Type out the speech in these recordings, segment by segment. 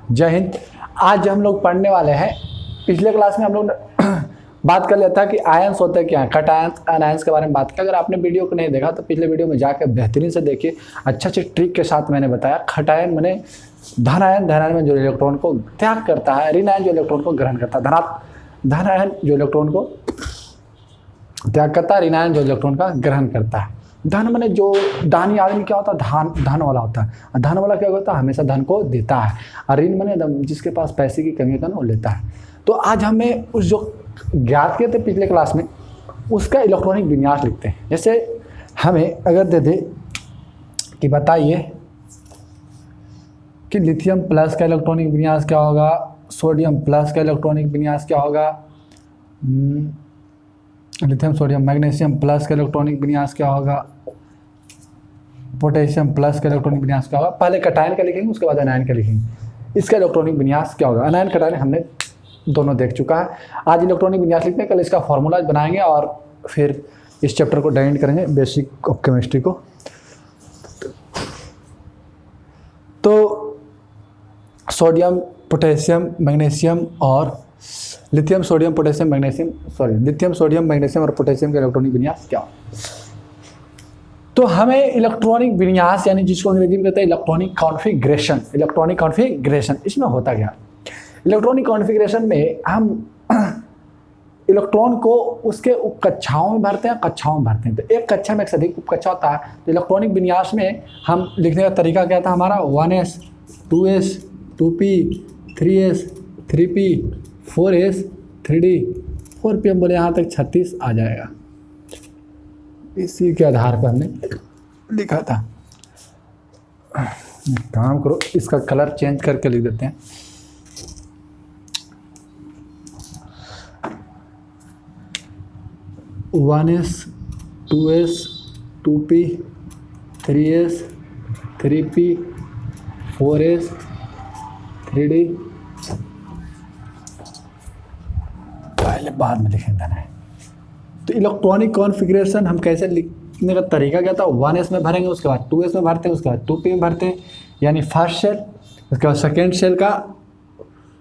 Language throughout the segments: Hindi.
जय हिंद। आज हम लोग पढ़ने वाले हैं, पिछले क्लास में हम लोग ने बात कर लिया था कि आयंस होते क्या हैं, कट आयंस अनायंस के बारे में बात की। अगर आपने वीडियो को नहीं देखा तो पिछले वीडियो में जाकर बेहतरीन से देखिए, अच्छे ट्रिक के साथ मैंने बताया। खट आयन मैंने धन आयन, धन आयन में जो इलेक्ट्रॉन को त्याग करता है, ऋण आयन जो इलेक्ट्रॉन को ग्रहण करता है, धन आयन जो इलेक्ट्रॉन को त्याग करता है, ऋण आयन जो इलेक्ट्रॉन का ग्रहण करता है। धन माने जो दानी आदमी क्या होता है, धन वाला होता है। धन वाला क्या होता है, हमेशा धन को देता है। और ऋण माने जिसके पास पैसे की कमी होता है ना, वो लेता है। तो आज हमें उस जो ज्ञात किए थे पिछले क्लास में, उसका इलेक्ट्रॉनिक विन्यास लिखते हैं। जैसे हमें अगर दे दे कि बताइए कि लिथियम प्लस का इलेक्ट्रॉनिक विन्यास क्या होगा, सोडियम प्लस का इलेक्ट्रॉनिक विन्यास क्या होगा, लिथियम सोडियम मैग्नीशियम प्लस का इलेक्ट्रॉनिक विन्यास क्या होगा, पोटेशियम प्लस का इलेक्ट्रॉनिक विन्यास क्या होगा। पहले कटायन का लिखेंगे, उसके बाद अनायन का लिखेंगे। इसका इलेक्ट्रॉनिक विन्यास क्या होगा। अनायन कटायन हमने दोनों देख चुका है। आज इलेक्ट्रॉनिक विन्यास लिखते हैं, कल इसका फॉर्मूला बनाएंगे और फिर इस चैप्टर को डाइंड करेंगे, बेसिक ऑफ केमिस्ट्री को। तो सोडियम पोटेशियम मैग्नीशियम और lithium sodium potassium magnesium lithium sodium magnesium और पोटेशियम का इलेक्ट्रॉनिक विन्यास क्या हो। तो हमें इलेक्ट्रॉनिक विन्यास यानी जिसको अंग्रेजी में कहते हैं इलेक्ट्रॉनिक कॉन्फ़िगरेशन, इलेक्ट्रॉनिक कॉन्फ़िगरेशन, इसमें होता क्या। इलेक्ट्रॉनिक कॉन्फ़िगरेशन में हम इलेक्ट्रॉन को उसके उपकक्षाओं में भरते हैं, कक्षाओं में भरते हैं। तो एक कक्षा में एक से अधिक उपकक्षा होता है। तो इलेक्ट्रॉनिक विन्यास में हम लिखने का तरीका क्या था हमारा, 1s 2s 2p 3s 3p 4s 3d 4p। हम बोले यहाँ तक 36 आ जाएगा। इसी के आधार पर हमने लिखा था। काम करो, इसका कलर चेंज करके लिख देते हैं। One S 2s 2p 3s 3p 4s 3d पहले बाद में लिखेंगे ना। तो इलेक्ट्रॉनिक कॉन्फ़िगरेशन हम कैसे लिखने का तरीका क्या था, 1s में भरेंगे, उसके बाद 2s में भरते हैं, उसके बाद 2p में भरते हैं, यानी फर्स्ट सेल। उसके बाद सेकेंड सेल का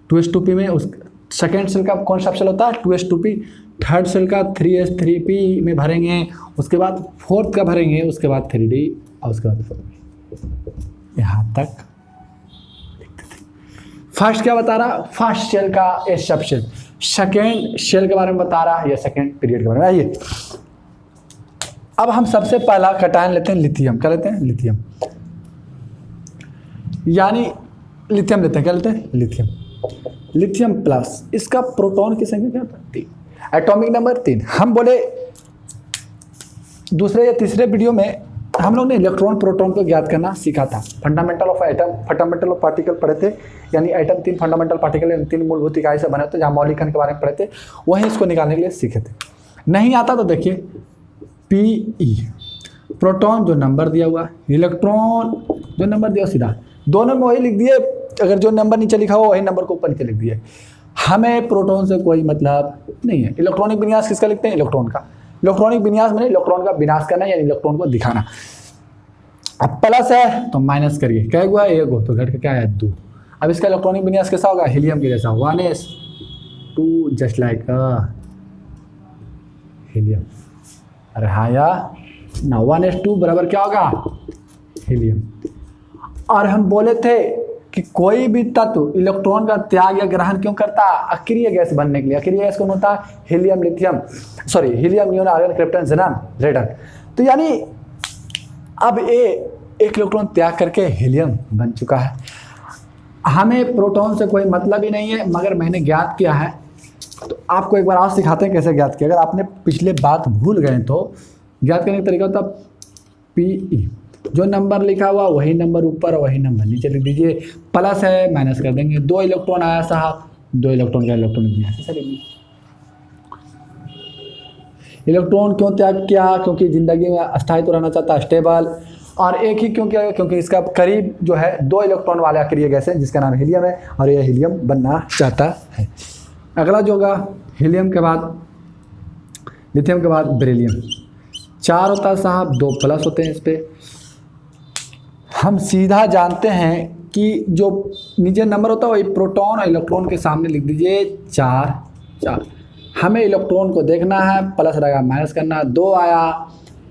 2s 2p में, उस सेकेंड सेल का कौन सा सेल होता है 2s 2p। थर्ड सेल का 3s 3p में भरेंगे, उसके बाद फोर्थ का भरेंगे, उसके बाद 3d और उसके बाद 4p। यहाँ तक फर्स्ट क्या बता रहा, फर्स्ट सेल का ए सब सेल, सेकेंड सेल के बारे में बता रहा है, या सेकेंड पीरियड के बारे में। आइए अब हम सबसे पहला कटायन लेते हैं लिथियम। क्या लेते हैं, लिथियम, यानी लिथियम लेते हैं। क्या लेते हैं, लिथियम। लिथियम प्लस, इसका प्रोटॉन की संख्या क्या होता है, 3, एटॉमिक नंबर 3। हम बोले दूसरे या तीसरे वीडियो में हम लोग ने इलेक्ट्रॉन प्रोटॉन को ज्ञात करना सीखा था। Fundamental of atom, fundamental of particle पढ़े थे, यानी एटम 3 फंडामेंटल पार्टिकल, 3 मूलभूत इकाई से बने होते हैं, जहाँ मौलिक कण के बारे में पढ़े थे, वहीं इसको निकालने के लिए सीखे थे। नहीं आता तो देखिए Pe, प्रोटॉन जो नंबर दिया हुआ, इलेक्ट्रॉन जो नंबर दिया सीधा दोनों में वही लिख दिए। अगर जो नंबर नीचे लिखा हुआ वही नंबर को ऊपर नीचे लिख दिए। हमें प्रोटॉन से कोई मतलब नहीं है। इलेक्ट्रॉनिक विन्यास किसका लिखते हैं, इलेक्ट्रॉन का। इलेक्ट्रॉनिक विन्यास मैंने इलेक्ट्रॉन का विनाश करना, यानी इलेक्ट्रॉन को दिखाना। अब प्लस है तो माइनस करिए, क्या हुआ, एक हो तो घट के क्या है 2। अब इसका इलेक्ट्रॉनिक विन्यास कैसा होगा, हीलियम के जैसा, 1s 2 जस्ट लाइक हीलियम। अरे हाँ या ना, 1s 2 बराबर क्या होगा, हीलियम। और हम बोले थे कि कोई भी तत्व इलेक्ट्रॉन का त्याग या ग्रहण क्यों करता है, अक्रिय गैस बनने के लिए। अक्रिय गैस कौन होता है, helium lithium helium neon argon krypton xenon radon. तो यानी अब ये एक इलेक्ट्रॉन त्याग करके हीलियम बन चुका है। हमें प्रोटॉन से कोई मतलब ही नहीं है, मगर मैंने ज्ञात किया है। तो आपको एक बार और सिखाते हैं कैसे ज्ञात किया। अगर आपने पिछले बात भूल गए तो ज्ञात करने का तरीका होता है Pe, जो नंबर लिखा हुआ वही नंबर ऊपर और वही नंबर नीचे लिख दीजिए। प्लस है माइनस कर देंगे, 2 इलेक्ट्रॉन आया साहब, 2 इलेक्ट्रॉन का इलेक्ट्रॉनिक विन्यास ऐसा लिखिए। इलेक्ट्रॉन क्यों त्याग किया, क्योंकि ज़िंदगी में अस्थायित्व रहना चाहता है, स्टेबल। और एक ही क्यों किया, क्योंकि इसका करीब जो है 2 इलेक्ट्रॉन वाला अक्रिय गैस है जिसका नाम हीलियम है, और यह हीलियम बनना चाहता है। अगला जो होगा हीलियम के बाद लिथियम के बाद बेरिलियम, 4 होता है साहब, 2 प्लस होते हैं इस पर। हम सीधा जानते हैं कि जो नीचे नंबर होता है वही प्रोटॉन और इलेक्ट्रॉन के सामने लिख दीजिए 4 4। हमें इलेक्ट्रॉन को देखना है, प्लस रहेगा माइनस करना है, 2 आया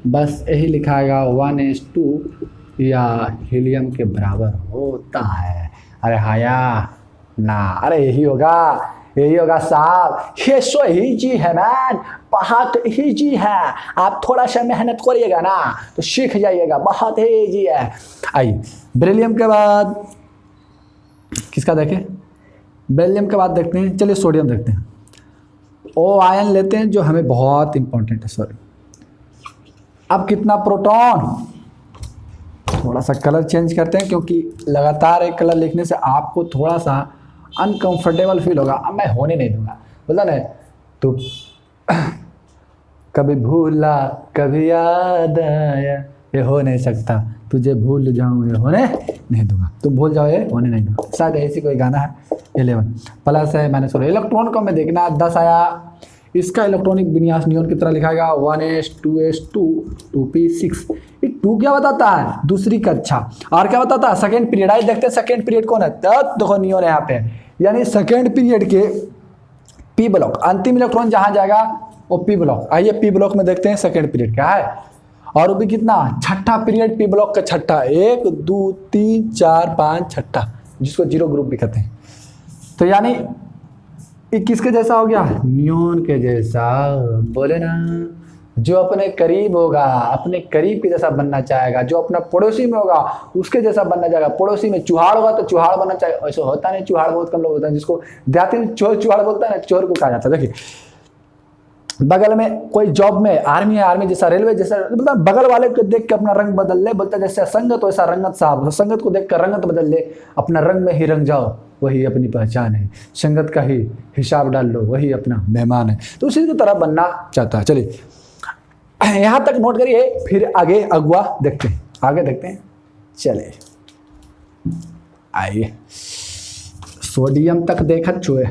बस यही लिखाएगा 1:2 या हीलियम के बराबर होता है। अरे हाया ना, अरे यही होगा साहब, ये सो ही जी है मैन, बहुत ही जी है। आप थोड़ा सा मेहनत करिएगा ना तो सीख जाइएगा, बहुत ही जी है। आइए बेरिलियम के बाद किसका देखें, बेरिलियम के बाद देखते हैं, चलिए सोडियम देखते हैं। ओ आयन लेते हैं जो हमें बहुत इंपॉर्टेंट है। सॉरी, अब कितना प्रोटॉन, थोड़ा सा कलर चेंज करते हैं क्योंकि लगातार एक कलर लिखने से आपको थोड़ा सा अनकंफर्टेबल फील होगा। अब मैं होने नहीं दूंगा, बोला ना तो कभी भूला कभी याद आया, ये हो नहीं सकता, तुझे भूल जाऊं ये होने नहीं दूंगा, तुम भूल जाओ ये होने नहीं दूंगा। शायद ऐसी कोई गाना है। 11 प्लस है माइनस हो रहा है। इलेक्ट्रॉन को हमें देखना, 10 आया, इसका इलेक्ट्रॉनिक विन्यास नियॉन की तरह लिखाएगा 1s2s2 2p6। ये 2 क्या बताता है, दूसरी कक्षा, और क्या बताता है सेकेंड पीरियड। आइए देखते हैं सेकेंड पीरियड कौन है, तब देखो नियॉन यहाँ पे, यानी सेकेंड पीरियड के पी ब्लॉक, अंतिम इलेक्ट्रॉन जहां जाएगा वो पी ब्लॉक। आइए पी ब्लॉक में देखते हैं सेकेंड पीरियड क्या है, और वो भी कितना, छठा पीरियड पी ब्लॉक का छठा, 1 2 3 4 5 छठा, जिसको 0 ग्रुप भी कहते हैं। तो यानी ये किसके जैसा हो गया, नियॉन के जैसा। बोले ना, जो अपने करीब होगा, अपने करीब के जैसा बनना चाहेगा, जो अपना पड़ोसी में होगा उसके जैसा बनना चाहेगा। पड़ोसी में चूहाड़ होगा तो चूहाड़ बनना चाहेगा, ऐसा होता नहीं, चूहाड़ बहुत कम लोग होता है। जिसको देहाती में चोर चूहाड़ बोलता है ना, चोर को कहा जाता है। देखिए बगल में कोई जॉब में आर्मी है, आर्मी जैसा, रेलवे जैसा, मतलब बगल वाले को देख के अपना रंग बदल ले, बोलता जैसे संगत वैसा रंगत साहब, संगत को देख कर रंगत बदल ले, अपना रंग में ही रंग जाओ, वही अपनी पहचान है। संगत का ही हिसाब डाल लो, वही अपना मेहमान है। तो उसी की तरह बनना चाहता है। चलिए यहां तक नोट करिए, फिर आगे अगवा देखते हैं, आगे देखते हैं। चलिए आइए, सोडियम तक देखा छुए,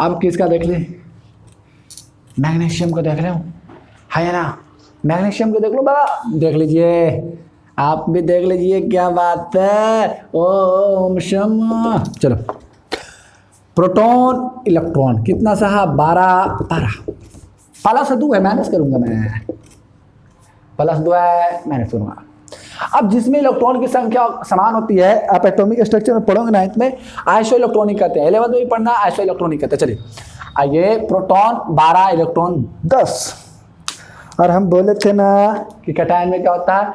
अब किसका देख ले, मैग्नीशियम को देख रहे हो, है ना, मैग्नीशियम को देख लो बाबा, देख लीजिए, आप भी देख लीजिए, क्या बात है। ओम शम, चलो प्रोटॉन इलेक्ट्रॉन कितना साहब, 12 प्लस 2 है, माइनस करूंगा मैं, प्लस 2 है माइनस करूंगा। अब जिसमें इलेक्ट्रॉन की संख्या समान होती है, आप एटॉमिक स्ट्रक्चर में पढ़ोगे 9th में, आइसो इलेक्ट्रॉनिक कहते हैं, 11th में भी पढ़ना आइसो इलेक्ट्रॉनिक कहते हैं। चलिए आइए, प्रोटॉन 12 इलेक्ट्रॉन 10, और हम बोले थे ना कि कैटायन में क्या होता है,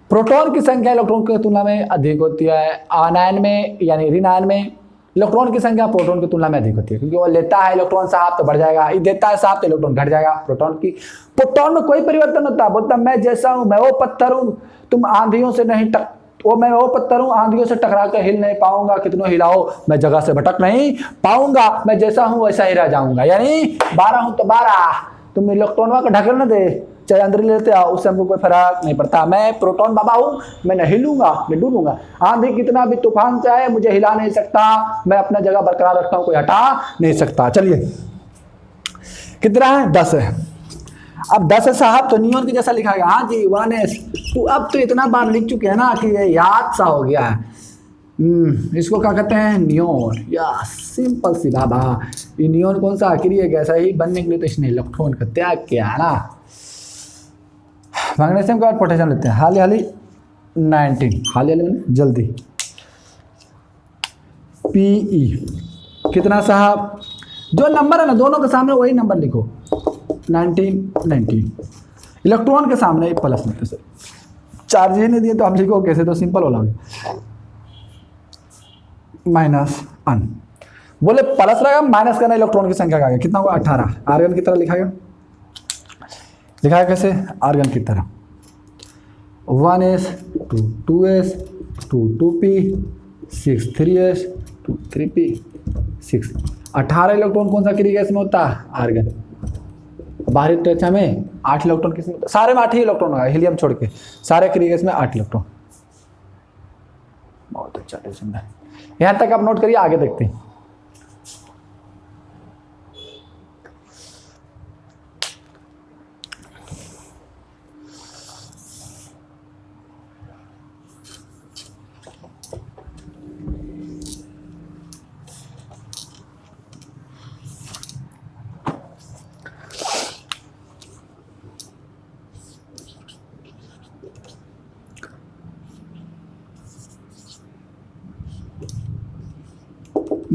प्रोटॉन की संख्या इलेक्ट्रॉन की तुलना में अधिक होती है, आयन में यानी ऋण आयन में इलेक्ट्रॉन की संख्या प्रोटॉन की तुलना में अधिक होती है, क्योंकि वो लेता है इलेक्ट्रॉन साहब तो बढ़ जाएगा, ये देता है साहब तो इलेक्ट्रॉन घट जाएगा। प्रोटॉन में कोई परिवर्तन होता है, बोलता मैं जैसा हूं, मैं वो पत्थर हूं, तुम आंधियों से नहीं मैं वो पत्थर हूं, आंधियों से टकरा कर हिल नहीं पाऊंगा, कितनों हिलाओ मैं जगह से भटक नहीं पाऊंगा, मैं जैसा हूं वैसा ही रह जाऊंगा। यानी 12 हूं तो 12, तुम इलेक्ट्रॉन का ढकल न दे, चाहे अंदर लेते आओ, उससे हमको कोई फर्क नहीं पड़ता। मैं प्रोटॉन बाबा हूँ, मैं नहीं हिलूंगा, मैं डूबूंगा, आंधी कितना भी तूफान चाहे मुझे हिला नहीं सकता, मैं अपना जगह बरकरार रखता हूँ, कोई हटा नहीं सकता। चलिए कितना है, 10 है। अब 10 है साहब तो नियॉन की जैसा लिखा गया, हाँ जी 1s2। अब तो इतना बार लिख चुके हैं ना कि ये याद सा हो गया है। इसको क्या कहते हैं, नियॉन, या सिंपल सी बाबा। ये नियॉन कौन सा आखिरी है, कैसा ही बनने के लिए तो इसने इलेक्ट्रॉन का त्याग किया है ना। मैग्नीशियम के बाद पोटेशियम लेते हैं, हाली 19, हाली जल्दी। Pe कितना साहब, जो नंबर है ना दोनों के सामने वही नंबर लिखो, 19 इलेक्ट्रॉन के सामने प्लस लिखते सर, चार्ज ही नहीं दिए तो हम लिखो कैसे, तो सिंपल वाला माइनस अन, बोले प्लस लगा माइनस करना, इलेक्ट्रॉन की संख्या का कितना होगा 18, आर्गन की तरह लिखा गया, लिखा है कैसे, आर्गन की तरह 1s 2 2s 2 2p 6 3s 2 3p 6। 18 electron कौन सा क्री गैस में होता है, आर्गन। बाहरी त्रिज्या में 8 इलेक्ट्रॉन किसमें होता है, सारे में 8 ही इलेक्ट्रॉन होगा, हीलियम छोड़ के सारे क्री गैस में 8 इलेक्ट्रॉन। बहुत अच्छा टेंशन है, यहां तक आप नोट करिए, आगे देखते हैं।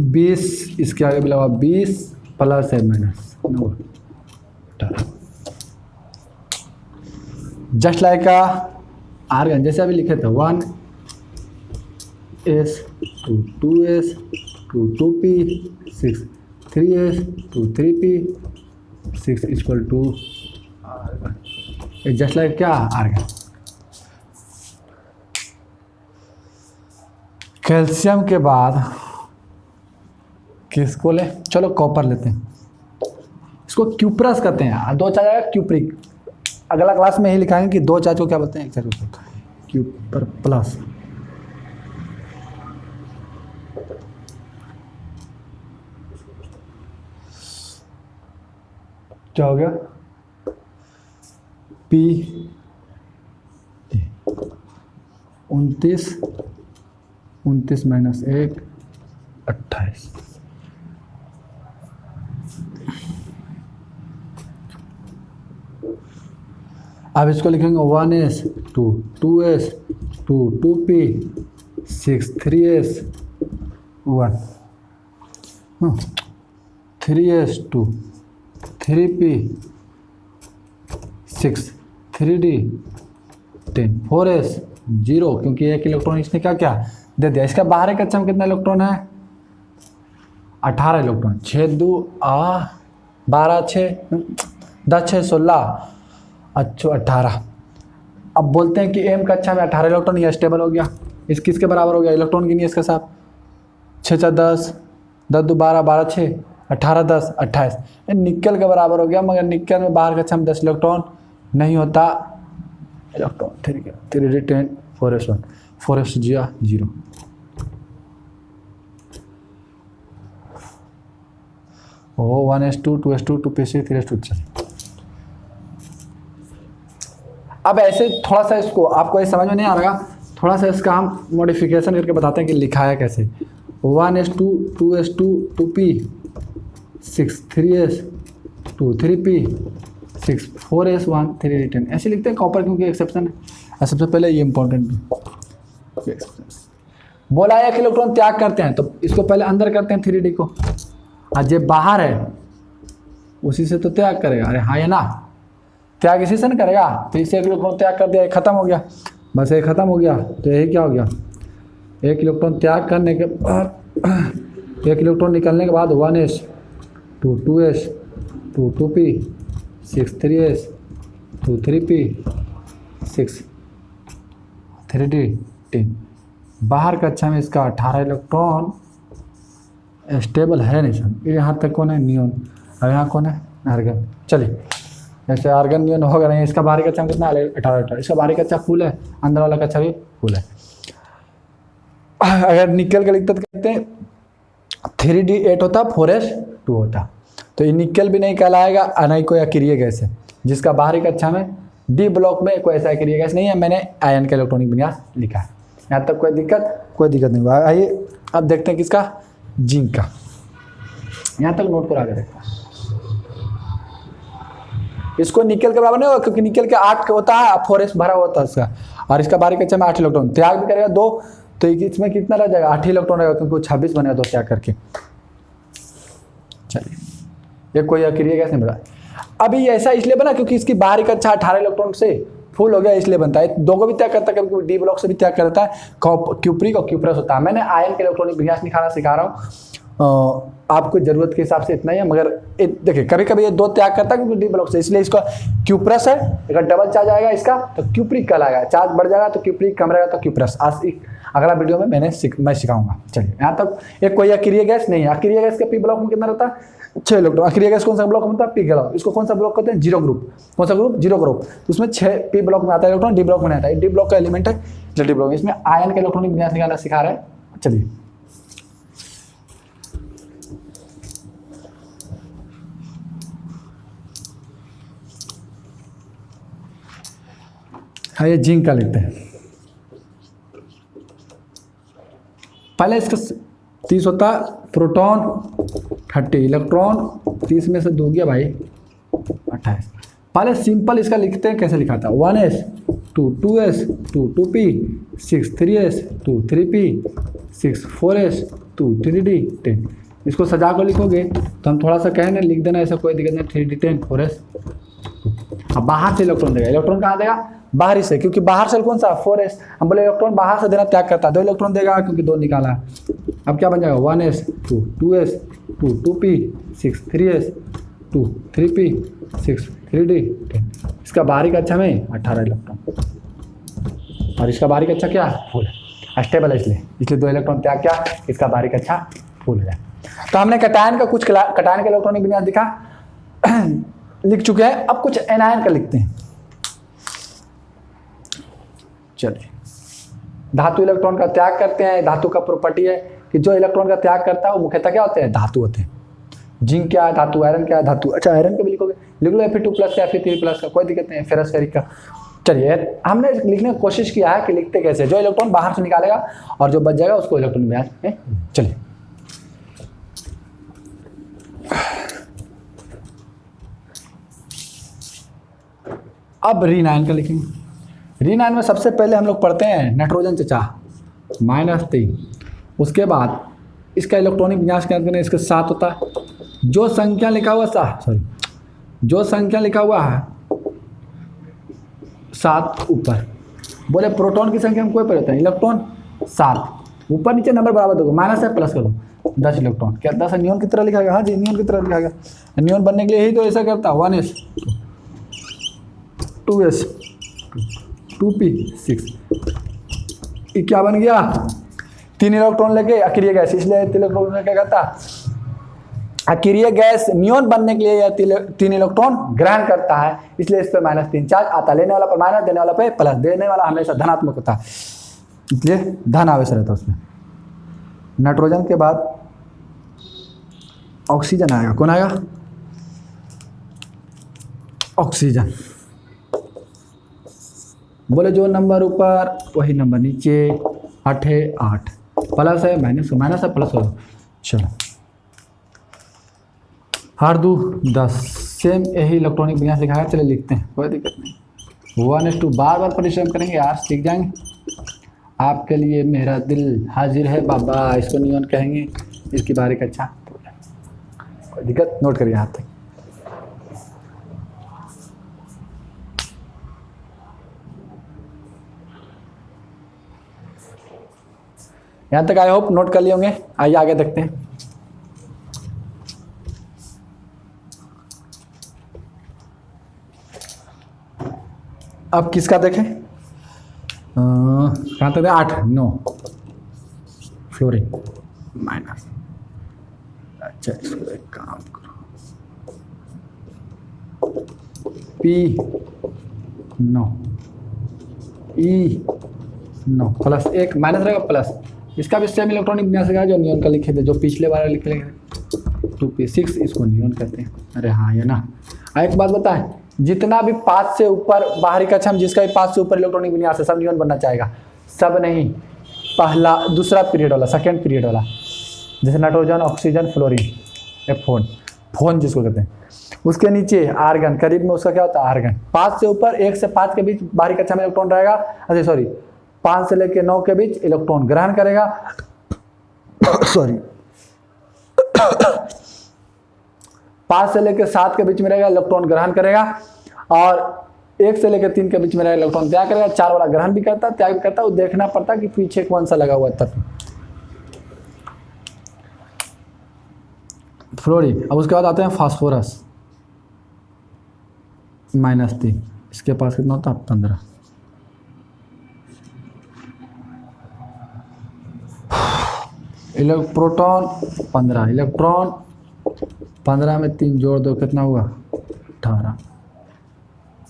20, इसके आगे भी लगा 20 प्लस है माइनस 9 जस्ट लाइक का आर्गन, जैसे अभी लिखे थे 1s 2s 2p 6 3s 3p 6 equal to argon, just like क्या आर्गन। कैल्शियम के बाद किसको ले, चलो कॉपर लेते हैं, इसको क्यूप्रस कहते हैं। दो चार्ज आएगा क्यूप्रिक, अगला क्लास में ही लिखाएंगे कि दो चार्ज को क्या बोलते हैं, एक चार्ज को क्यूपर प्लस। क्या हो गया, P 29 माइनस 1 28। अब इसको लिखेंगे 1s 2s 2p 6 3s 1 3s 2 3p 6 3d 10 4s 0, क्योंकि एक इलेक्ट्रॉन इसने क्या क्या दे दिया। इसका बाहर कक्षा में कितना इलेक्ट्रॉन है, 18 इलेक्ट्रॉन। 6 2 12 6 10 6 16 अच्छा 18। अब बोलते हैं कि एम कक्षा में 18 इलेक्ट्रॉन, ये स्टेबल हो गया। इस किसके बराबर हो गया, इलेक्ट्रॉन गिनिए इसके साथ, 6 4 10 10 2 12 12 6 18 10 28, निकल के बराबर हो गया। मगर निकल में बाहर कक्षा में 10 इलेक्ट्रॉन नहीं होता, electron 3d 10 4s 1 4s 0 1s2 2s2 2p6 3s2 चल। अब ऐसे थोड़ा सा इसको आपको ये समझ में नहीं आ रहा, थोड़ा सा इसका हम मॉडिफिकेशन करके बताते हैं कि लिखा है कैसे। 1s2 2s2 2p 6 3s 2 3p 6 4s 1 3d 10 ऐसे लिखते हैं कॉपर, क्योंकि एक्सेप्शन है। सबसे पहले ये इंपॉर्टेंट बोला एक इलेक्ट्रॉन त्याग करते हैं, तो इसको पहले अंदर करते हैं 3d को, और जो बाहर है उसी से तो त्याग करेगा। अरे हाँ, ये ना त्याग इसी से न करेगा, तो इसे एक इलेक्ट्रॉन त्याग कर दिया, खत्म हो गया, बस ये खत्म हो गया। तो यही क्या हो गया, एक इलेक्ट्रॉन त्याग करने के बाद एक इलेक्ट्रॉन निकलने के बाद 1s 2 2s 2 2p 6 3s 2 3p 6 3d 10। बाहर कक्षा में इसका 18 इलेक्ट्रॉन स्टेबल है नहीं सर। यहाँ तक कौन है, नियोन, और यहाँ कौन है, आर्गन। चलिए जैसे आर्गन नियोन होगा नहीं, इसका बाहरी कक्षा में कितना 18, इसका बाहरी कक्षा फुल है, अंदर वाला कक्षा भी फुल है। अगर निकल के लिखते तो कहते हैं 3d 8 होता, 4s 2 होता, तो ये निकल भी नहीं कहलाएगा, और नहीं कोई अक्रिय गैस है जिसका बाहरी कक्षा में डी ब्लॉक में कोई ऐसा अक्रिय गैस नहीं है। मैंने आयन का इलेक्ट्रॉनिक विन्यास लिखा है, यहाँ तक कोई दिक्कत नहीं हुआ। आइए अब देखते हैं किसका, जिंक का। यहाँ तक नोट पर आगे देखते हैं। इसको निकल के बराबर नहीं होगा, क्योंकि निकल के 8 होता है, 4s भरा होता है इसका, और इसका बाहरी कक्षा में 8 इलेक्ट्रॉन त्याग भी करेगा 2, तो इसमें कितना रह जाएगा, 8 इलेक्ट्रॉन रहेगा, क्योंकि 26 बनेगा 2 त्याग करके। चलिए ये कोई अक्रिय गैस नहीं बना। अभी ऐसा इसलिए बना क्योंकि इसकी बाहरी कक्षा 18 इलेक्ट्रॉन से फुल हो गया, इसलिए बनता है। 2 को भी त्याग करता है, कभी डी ब्लॉक से भी त्याग करता है, क्यूप्रिक और क्यूप्रस होता है। मैंने आयन के इलेक्ट्रॉनिक विन्यास निकालना सिखा रहा हूँ, आपको जरूरत के हिसाब से इतना ही है। मगर देखिए कभी कभी ये 2 त्याग करता है क्योंकि डी ब्लॉक से, इसलिए इसका क्यूप्रस है। अगर डबल चार्ज आएगा इसका तो क्यूप्रिक कहलाएगा, चार्ज बढ़ जाएगा तो क्यूप्रिक, कम रहेगा तो क्यूप्रस। आज अगला वीडियो में मैं सिखाऊंगा। चलिए यहाँ तक एक कोई अक्रिय गैस नहीं है। अक्रिय गैस के पी ब्लॉक में कितना रहता है, 6 इलेक्ट्रॉन। अक्रिय गैस कौन सा ब्लॉक में होता है, पी ब्लॉक। इसको कौन सा ब्लॉक कहते हैं, जीरो ग्रुप। कौन सा ग्रुप, जीरो ग्रुप। तो उसमें 6 पी ब्लॉक में आता है इलेक्ट्रॉन, डी ब्लॉक में नहीं आता है। डी ब्लॉक का एलिमेंट है डी ब्लॉक। इसमें आयन के इलेक्ट्रॉनिक विन्यास निकालना सिखा रहे हैं। चलिए हाँ, ये जिंक का लेते हैं। पहले इसका 30 होता, प्रोटॉन 30, इलेक्ट्रॉन 30 में से 2 गया भाई 28। पहले सिंपल इसका लिखते हैं, कैसे लिखा था, 1s 2 2s 2 2p 6 3s 2 3p 6 4s 2 3d 10। इसको सजा कर लिखोगे तो हम थोड़ा सा कहें ना, लिख देना ऐसा, कोई दिक्कत नहीं। 3d 10 4s 2। अब बाहर से इलेक्ट्रॉन देगा, इलेक्ट्रॉन कहाँ देगा? बाहरी से, क्योंकि बाहर से कौन सा 4s, हम बोले इलेक्ट्रॉन बाहर से देना त्याग करता है, 2 इलेक्ट्रॉन देगा क्योंकि 2 निकाला। अब क्या बन जाएगा? 1s 2 2s 2 2p 6 3s 2 3p 6 3d 10। इसका बाहरी कक्षा में 18 इलेक्ट्रॉन, और इसका बाहरी कक्षा क्या? फुल स्टेबल है, इसलिए 2 इलेक्ट्रॉन त्याग किया, इसका बाहरी कक्षा फुल है। तो हमने कटायन का कुछ कटायन का इलेक्ट्रॉनिक विन्यास दिखा लिख चुके हैं। अब कुछ एनायन का लिखते हैं। चलिए, धातु इलेक्ट्रॉन का त्याग करते हैं। धातु का प्रॉपर्टी है कि जो इलेक्ट्रॉन का त्याग करता है वो मुख्यतः क्या होते हैं? धातु होते हैं। जिंक क्या है? धातु। आयरन क्या है? धातु। अच्छा, आयरन का भी लिखोगे, लिख लो Fe2+ का Fe3+ का, कोई दिक्कत नहीं है। फेरस का। चलिए, हमने लिखने की कोशिश किया है कि लिखते कैसे, जो इलेक्ट्रॉन बाहर से निकालेगा और जो बच जाएगा उसको इलेक्ट्रॉन विन्यास में। चलिए, अब रीनाइन का लिखेंगे। रीनाइन में सबसे पहले हम लोग पढ़ते हैं नाइट्रोजन चचा -3। उसके बाद इसका इलेक्ट्रॉनिक विन्यास क्या करना है? इसके साथ होता है जो संख्या लिखा हुआ जो संख्या लिखा हुआ है 7 ऊपर, बोले प्रोटॉन की संख्या में कोई परिवर्तन नहीं, इलेक्ट्रॉन 7 ऊपर नीचे नंबर बराबर दोगे, माइनस है प्लस करो 10 इलेक्ट्रॉन। क्या 10 नियॉन की तरह लिखा गया? हाँ जी, नियॉन की तरह लिखा गया। नियॉन बनने के लिए ही तो ऐसा करता, 1s 2s 2p 6। ये क्या बन गया? 3 इलेक्ट्रॉन लेके अक्रिय गैस, इसलिए 3 इलेक्ट्रॉन क्या करता? अक्रिय गैस नियॉन बनने के लिए यह 3 इलेक्ट्रॉन ग्रहण करता है, इसलिए इस पर -3 चार्ज आता है। लेने वाला पर माइनस, देने वाला पे प्लस। देने वाला हमेशा धनात्मक होता है, इसलिए धन आवेश रहता है उसमें। नाइट्रोजन के बाद ऑक्सीजन आएगा। कौन आएगा? ऑक्सीजन। बोले जो नंबर ऊपर वही नंबर नीचे, 8 है 8, प्लस है माइनस है प्लस हो। चलो, 8 2 10, सेम यही इलेक्ट्रॉनिक विन्यास दिखाया। चले लिखते हैं, कोई दिक्कत नहीं। 1s2 बार परिश्रम करेंगे यार, सीख जाएंगे। आपके लिए मेरा दिल हाजिर है बाबा, इसको नियॉन कहेंगे, इसकी बारी का अच्छा, कोई दिक्कत, नोट करिए यहाँ तक। यहाँ तक आई होप नोट कर लिए होंगे। आइए आगे देखते हैं। अब किसका देखें? कहाँ तक? 8 9 फ्लोरीन माइनस। अच्छा, इसको एक काम करो, P 9 E 9 प्लस 1 माइनस रहेगा प्लस। इसका भी सेम इलेक्ट्रॉनिक विन्यास है जो नियॉन का लिखे थे, जो पिछले बार लिखे थे 2p6, इसको नियॉन कहते हैं। अरे हाँ, ये ना। एक बात बताएं, जितना भी 5 से ऊपर बाहरी कक्षा में जिसका भी 5 से ऊपर इलेक्ट्रॉनिक विन्यास है, सब नियॉन बनना चाहेगा। सब नहीं, पहला दूसरा पीरियड वाला, सेकेंड पीरियड वाला, जैसे नाइट्रोजन, ऑक्सीजन, फ्लोरीन, फोन जिसको कहते हैं। उसके नीचे आर्गन, करीब में उसका क्या होता है? आर्गन। 5 से ऊपर 1 से 5 के बीच बाहरी कक्षा में इलेक्ट्रॉन रहेगा। अच्छा सॉरी, 5 से लेकर 9 के बीच इलेक्ट्रॉन ग्रहण करेगा। सॉरी 5 से लेकर 7 के बीच में रहेगा, इलेक्ट्रॉन ग्रहण करेगा। और 1 से लेकर 3 के बीच में रहेगा, इलेक्ट्रॉन त्याग करेगा। 4 वाला ग्रहण भी करता है, त्याग भी करता है। वो देखना पड़ता है कि पीछे कौन सा लगा हुआ है तत्व। फ्लोरीन। अब उसके बाद आते हैं फास्फोरस -3। इसके पास कितना होता है? 15। प्रोटॉन 15, इलेक्ट्रॉन 15 में 3 जोड़ दो, कितना हुआ? 18।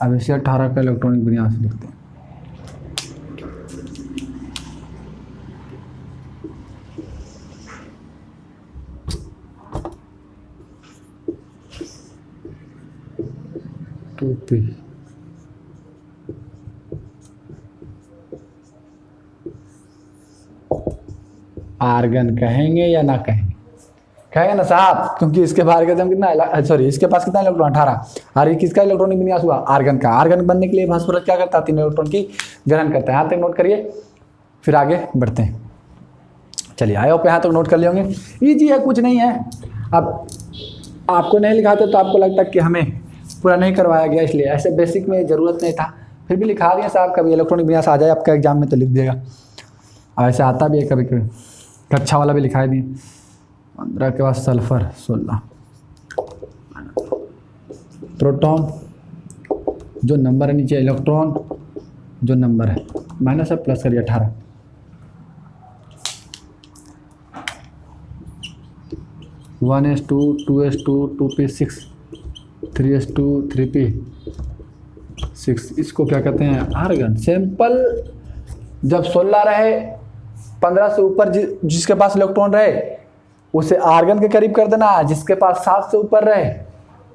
अब इसे 18 का इलेक्ट्रॉनिक विन्यास लिखते हैं। आर्गन कहेंगे या ना कहेंगे? कहेंगे ना साहब, क्योंकि इसके बाहर का कितना, सॉरी इसके पास कितना इलेक्ट्रॉन? 18। और ये किसका इलेक्ट्रॉनिक विन्यास हुआ? आर्गन का। आर्गन बनने के लिए फास्फोरस क्या करता है? 3 इलेक्ट्रॉन की ग्रहण करता है। यहाँ तक नोट करिए, फिर आगे बढ़ते हैं। चलिए आई होप यहाँ तक नोट कर लिए होंगे। ईजी है, कुछ नहीं है। अब आपको नहीं लिखाते तो आपको लगता कि हमें पूरा नहीं करवाया गया, इसलिए ऐसे बेसिक में ज़रूरत नहीं था, फिर भी लिखा दिया साहब। कभी इलेक्ट्रॉनिक विन्यास आ जाए आपका एग्जाम में तो लिख देगा, और ऐसे आता भी है कभी कभी। कक्षा वाला भी लिखा दिए। 15 के बाद सल्फर 16, प्रोटॉन जो नंबर है नीचे, इलेक्ट्रॉन जो नंबर है माइनस है, प्लस करिए 18। One S to, 2s2, 2p6, 3s2, 3p6, इसको क्या कहते हैं? आर्गन। सैंपल जब 16 रहे, 15 से ऊपर जिसके पास इलेक्ट्रॉन रहे उसे आर्गन के करीब कर देना है। जिसके पास 7 से ऊपर रहे,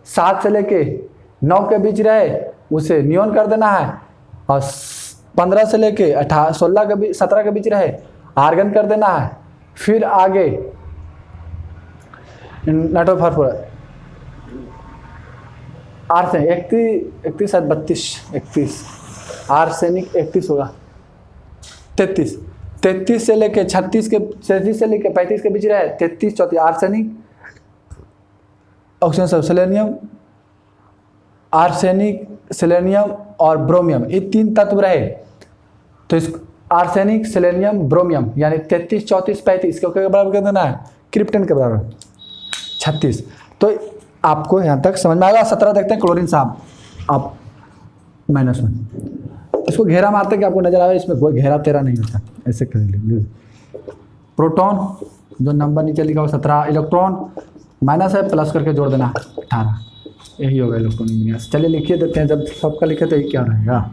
7 से लेके 9 के बीच रहे उसे नियॉन कर देना है, और 15 से लेके 16 के बीच, 17 के बीच रहे आर्गन कर देना है। फिर आगे नाइट्रोफॉस्फोरस, आर्सेनिक 31 32 आर्सेनिक 31 होगा, 33 से लेके 36 के 33 से लेके 35 के बीच रहे, 33 34 आर्सेनिक, ऑक्सीजन सब सेलेनियम, आर्सेनिक, सेलेनियम और ब्रोमियम, ये 3 तत्व रहे। तो इस आर्सेनिक, सेलेनियम, ब्रोमियम यानी 33 34 35 के बराबर कर देना है, क्रिप्टन के बराबर 36। तो आपको यहाँ तक समझ में आएगा। 17 देखते हैं क्लोरीन साहब, आप -1, इसको घेरा मारते कि आपको नजर आए, इसमें कोई घेरा तेरा नहीं होता, ऐसे कर लीजिए। प्रोटॉन जो नंबर नीचे लिखा हो 17, इलेक्ट्रॉन माइनस है, प्लस करके जोड़ देना 18, यही होगा इलेक्ट्रॉनिक विन्यास। चलिए लिखिए देते हैं, जब सबका लिखे तो ये क्या रहेगा?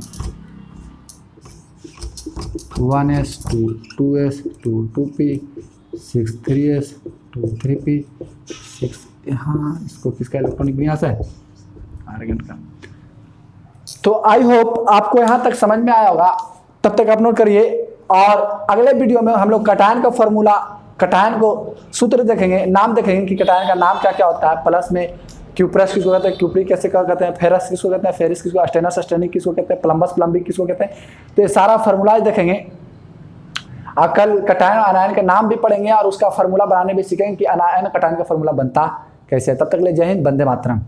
1s2, 2s2, 2p6, 3s2, 3p6, हाँ इसको किसका इलेक्ट्रॉनिक विन्यास है? आर्गन का। तो आई होप आपको यहाँ तक समझ में आया होगा। तब तक आप नोट करिए, और अगले वीडियो में हम लोग कटायन का फॉर्मूला, कटायन को सूत्र देखेंगे, नाम देखेंगे कि कटायन का नाम क्या क्या होता है। प्लस में क्यूप्रस किसको कहते हैं, क्यूप्री कैसे क्या कहते हैं, फेरस किसको कहते हैं, फेरिस किसको, अस्टेनस अस्टेनिक किसको कहते हैं, प्लम्बस प्लम्बिक किसको कहते हैं। तो ये सारा फार्मूलाज देखेंगे। कल कटायन आनायन के नाम भी पढ़ेंगे और उसका फार्मूला बनाने भी सीखेंगे कि आनायन कटायन का फार्मूला बनता कैसे। तब तक ले जय हिंद, वंदे मातरम।